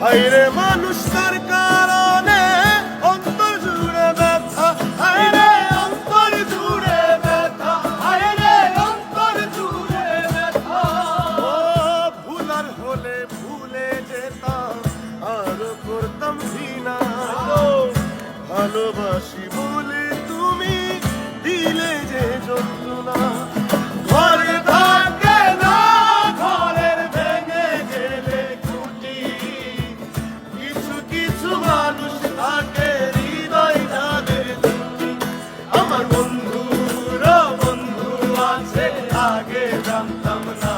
হায়রে মানুষ তার কারণে অন্তর জুড়ে ব্যথা, হায়রে অন্তর জুড়ে ব্যথা, হায়রে অন্তর জুড়ে ব্যথা। ও ভুলার হলে ভুলে যেতাম, আরো করতাম ঘৃণা। ভালোবাসি বলে তুমি দিলে যে যন্ত্রণা। ঘরে থাকে না ঘরের ভেঙে গেলে খুঁটি, কিছু কিছু মানুষ থাকে হৃদয় যাদের দুটি। আমার বন্ধুর বন্ধু আছে আগে জানতাম না,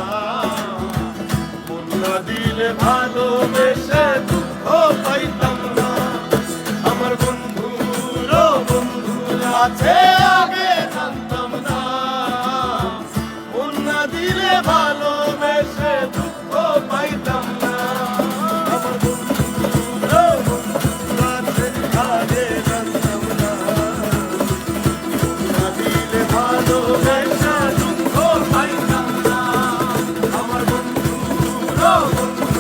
মন না দিলে ভালোবেসে দুঃখ পাইতাম না। আমার বন্ধুর বন্ধু আছে আগে জানতাম না, মন না দিলে ভালোবেসে দুঃখ পাইতাম না। আমার বন্ধুর বন্ধু আছে আগে জানতাম না, মন না দিলে ভালোবেসে দুঃখ পাইতাম না। আমার বন্ধুর বন্ধু